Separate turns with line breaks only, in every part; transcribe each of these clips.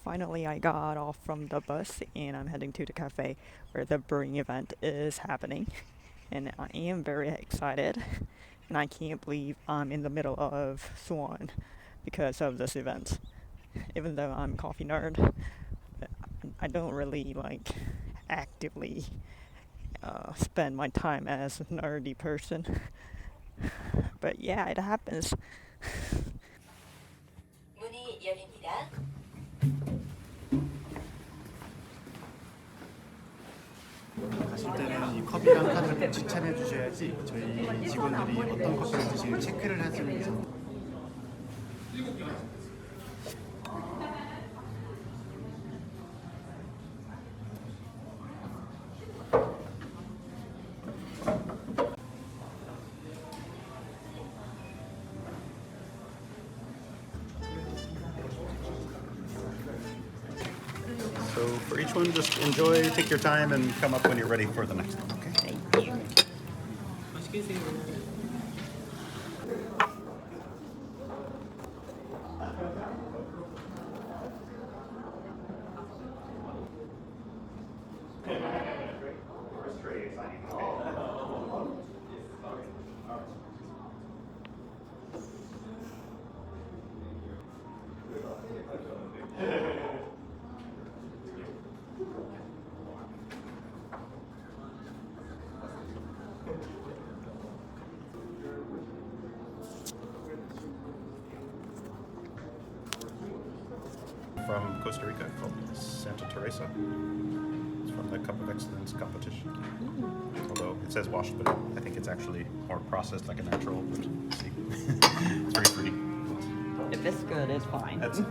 Finally, I got off from the bus and I'm heading to the cafe where the brewing event is happening. And I am very excited. And I can't believe I'm in the middle of Swan because of this event. Even though I'm a coffee nerd, I don't really actively spend my time as a nerdy person. But yeah, it happens.
문이 열립니다.
가실 때는 이 컵이랑 카드를 꼭 지참해 주셔야지 저희 직원들이 어떤 커피를 드시는지 체크를 해주면서.
So for each one, just enjoy, take your time, and come up when you're ready for the next one, okay?
Thank you.
From Costa Rica called Santa Teresa. It's from the Cup of Excellence competition. Although it says washed, but I think it's actually more processed like a natural. But see, it's very pretty.
If it's good, it's fine.
That's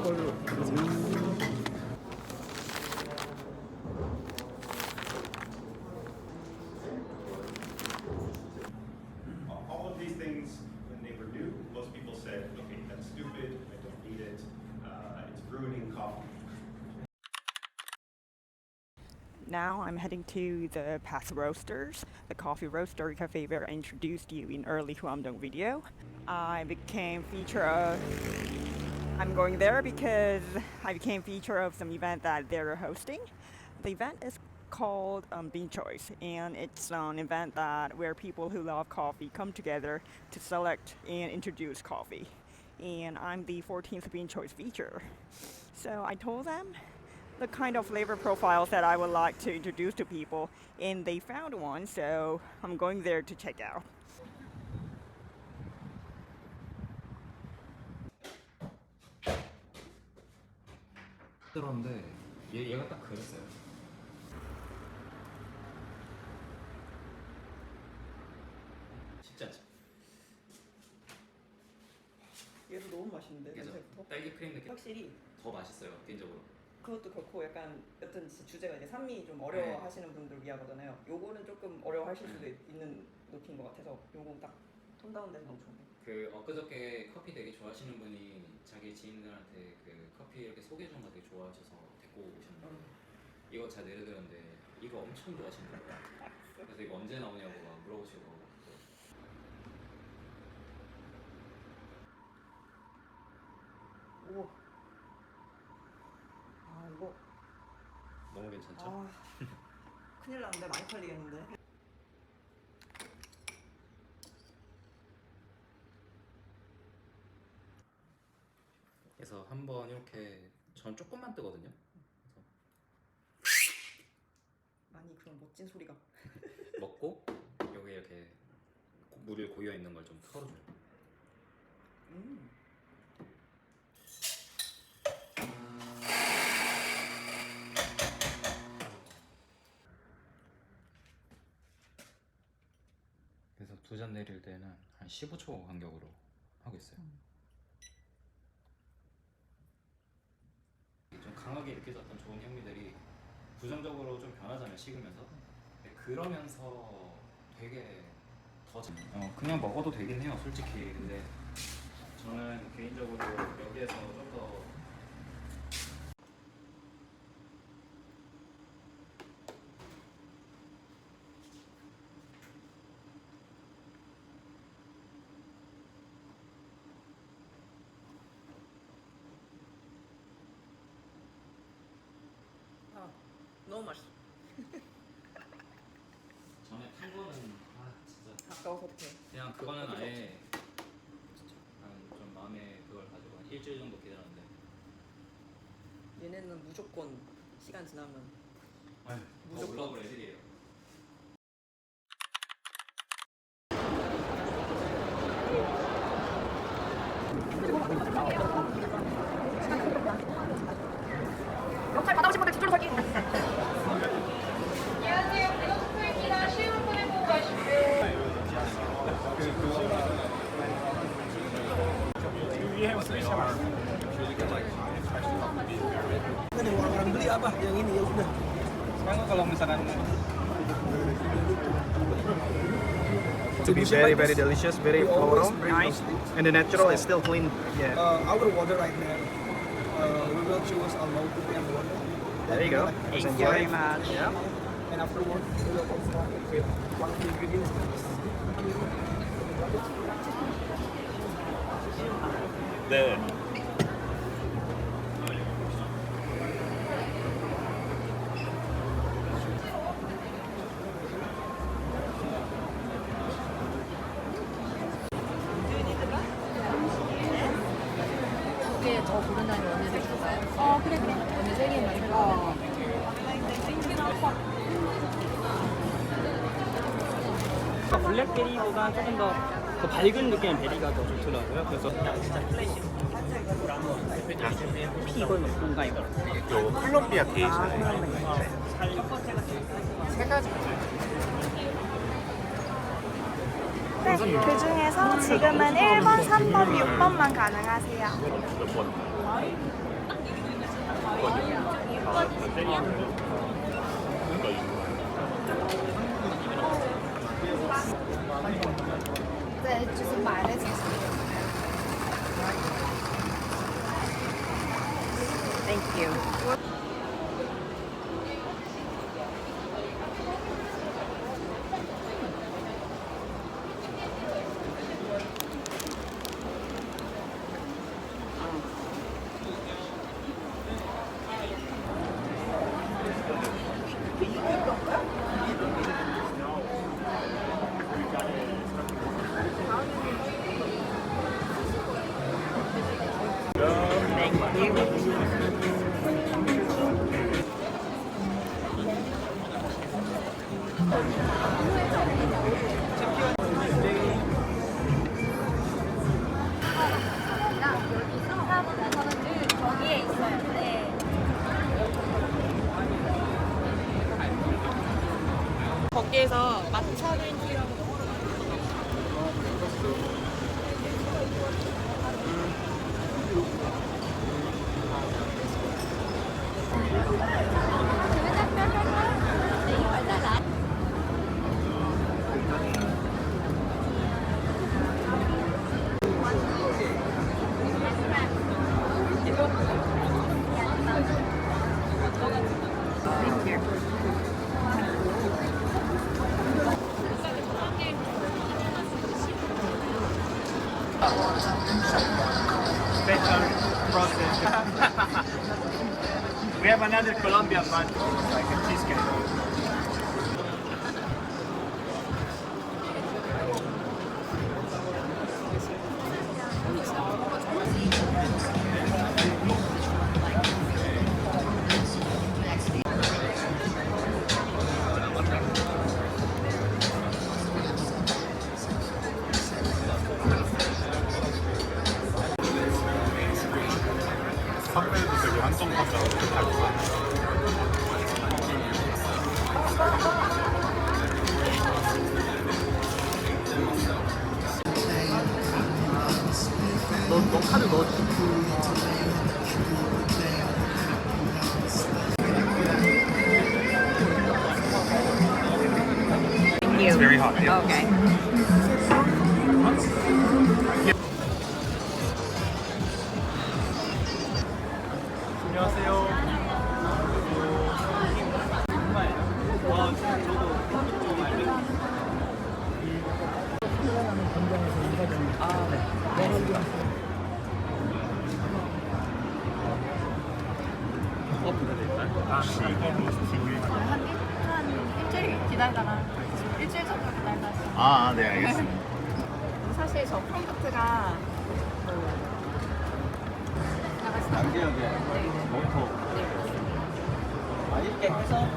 이걸로
things when they were new, most people said, okay, that's stupid, I don't need it, it's ruining coffee.
Now I'm heading to the Path Roasters, the coffee roaster cafe where I introduced you in early Huamdong video. I'm going there because I became feature of some event that they're hosting. The event is called Bean Choice, and it's an event where people who love coffee come together to select and introduce coffee. And I'm the 14th Bean Choice feature. So I told them the kind of flavor profiles that I would like to introduce to people, and they found one, so I'm going there to check out.
들었는데 얘가 딱 그랬어요. 진짜
얘도 너무 맛있는데,
그래서
냄새부터?
딸기 크림 느낌
확실히
더 맛있어요 개인적으로.
그것도 그렇고 약간 여튼 주제가 이제 산미 좀 어려워하시는 분들 위하거든요. 요거는 조금 어려워하실 수도 있는 노트인 것 같아서 요거 딱 톤 다운돼서 너무 좋네.
그 엊그저께 커피 되게 좋아하시는 분이 자기 지인들한테 그 커피 이렇게 소개해준 거 되게 좋아하셔서 데리고 오셨는데 이거 잘 내려드렸는데 이거 엄청 좋아하시는 거예요. 그래서 이거 언제 나오냐고 막 물어보시고.
오. 아 이거
너무 괜찮죠?
아 큰일 났는데 많이 팔리겠는데.
그래서 한번 이렇게 전 조금만 뜨거든요.
많이 그런 멋진 소리가.
먹고 여기 이렇게 물이 고여 있는 걸 좀 털어줘요. 그래서 두 잔 내릴 때는 한 15초 간격으로 하고 있어요. 좀 강하게 느껴졌던 좋은 향미들이 부정적으로 좀 변하잖아요, 식으면서. 근데 그러면서 되게 더 그냥 먹어도 되긴 해요, 솔직히. 근데 저는 개인적으로 여기에서 좀 더
너무 맛있어.
전에 탄 거는 진짜
아까워서 어떡해.
그냥 그거는 아예 좀 마음에 그걸 가지고 한 일주일 정도 기다렸는데
얘네는 무조건 시간 지나면
더
무조건.
올라올 애들이에요.
역할 받아오신 분들 뒤쪽으로 서기. 안녕하세요. 배너스입니다. 시음을 보내고 가시고요.
Beli apa? Yang ini ya udah.
Sekarang kalau misalkan to be very very delicious, very floral, nice, and the natural is still clean. Yeah.
Our water right now. We will choose a low PM water.
There you go.
Thank you very much.
Yeah.
And afterwards, we will construct with one of the ingredients.
네.
두개 더 고른다는 원예를 줄까요? 그래. 원예 3개만 줄까?
블랙베리보다 조금 더 밝은 느낌의 베리가 더 좋더라고요. 그래서 피 이걸 뭔가 이거.
요 콜롬비아 케이션에
네, 그 중에서 지금은 1번, 3번, 6번만 가능하세요.
몇 번?
在就是买那几十。
Thank you. Thank you.
저기에 있어요. 네.
거기에서 마차 그린티라고.
Special process. We have another Colombian one, like a cheesecake.
선배도 되게 한정판이라고 생각하고
너 카드 넣었지?
Thank you.
It's very hot. Yeah.
Okay.
한 일주일 기다리다가 일주일 정도 기다리다가
아, 네, 알겠습니다.
사실 저 프롬프트가
남기역에 모토. 아, 이렇게 해서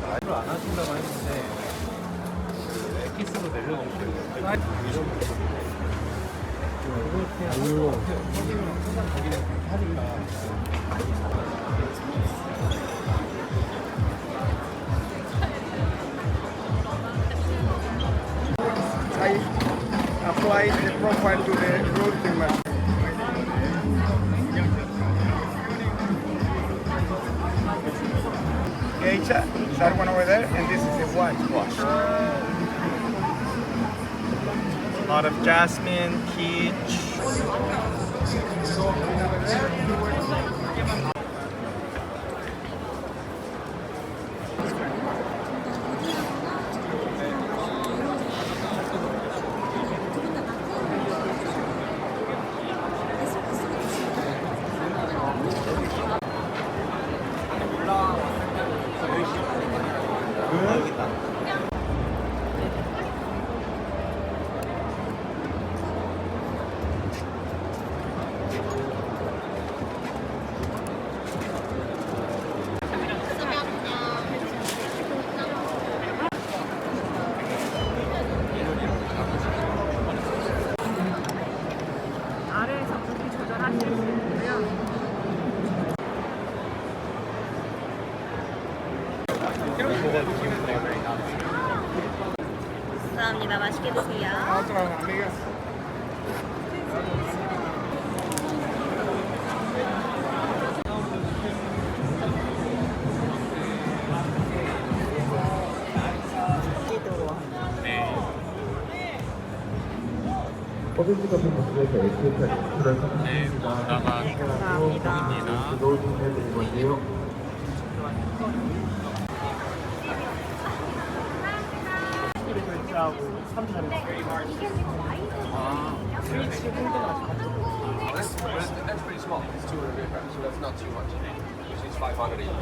말을 안 하신다고 했는데 엑기스로 내려놓으세요.
I apply the profile to the road trimmer. Geisha, that one over there, and this is the white wash.
A lot of jasmine, peach.
아래에서 무기 조절하실 수 있고요.
감사합니다. 맛있게 드세요.
Otra, amigas.
That's pretty small. It's 200 grams, so that's not too much. Usually it's 500 even.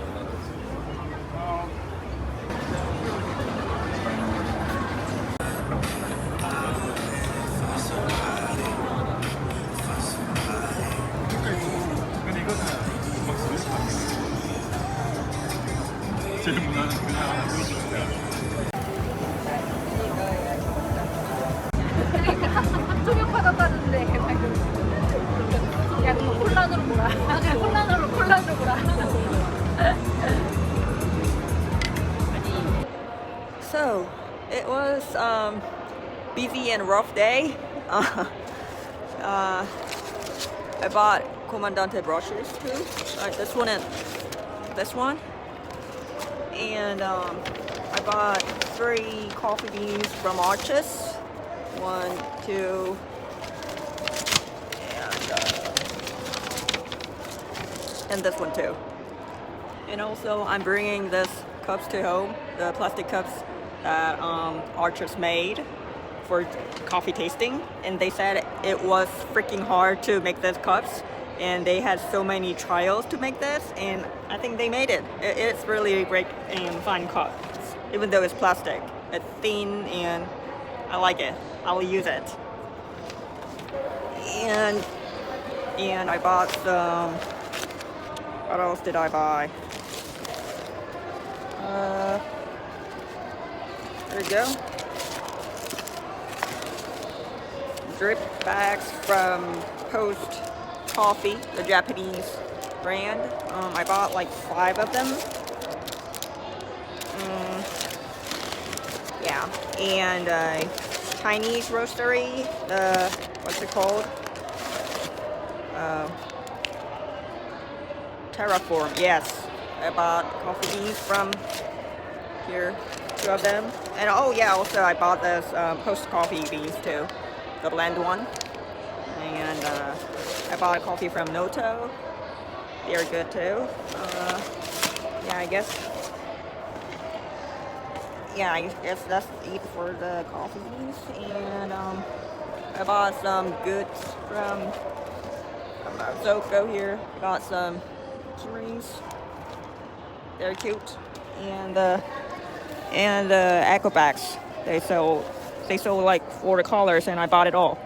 초격받았다는데 방금 야 그거 콜란으로 몰아. 아 그래 콜란으로 몰아.
So, it was busy and rough day. I bought Comandante brushes too. This one and this one. And I bought 3 coffee beans from Arches. 1, 2, and this one too. And also I'm bringing this cups to home, the plastic cups that Arches made for coffee tasting, and they said it was freaking hard to make these cups, and they had so many trials to make this, and I think they made it. It's really great and fine cup, even though it's plastic. It's thin and I like it. I will use it. And I bought some. What else did I buy? There you go. Drip bags from Post Coffee, the Japanese brand. I bought like 5 of them. Yeah, and Chinese roastery. What's it called? Terraform. Yes, I bought coffee beans from here, 2 of them. And oh yeah, also I bought this Post Coffee beans too, the blend one. And I bought a coffee from Noto. They're good too. Yeah, I guess that's it for the coffee beans. And I bought some goods from Zoko here. Got some keyrings. They're cute. And Echo bags. They sold like 4 colors, and I bought it all.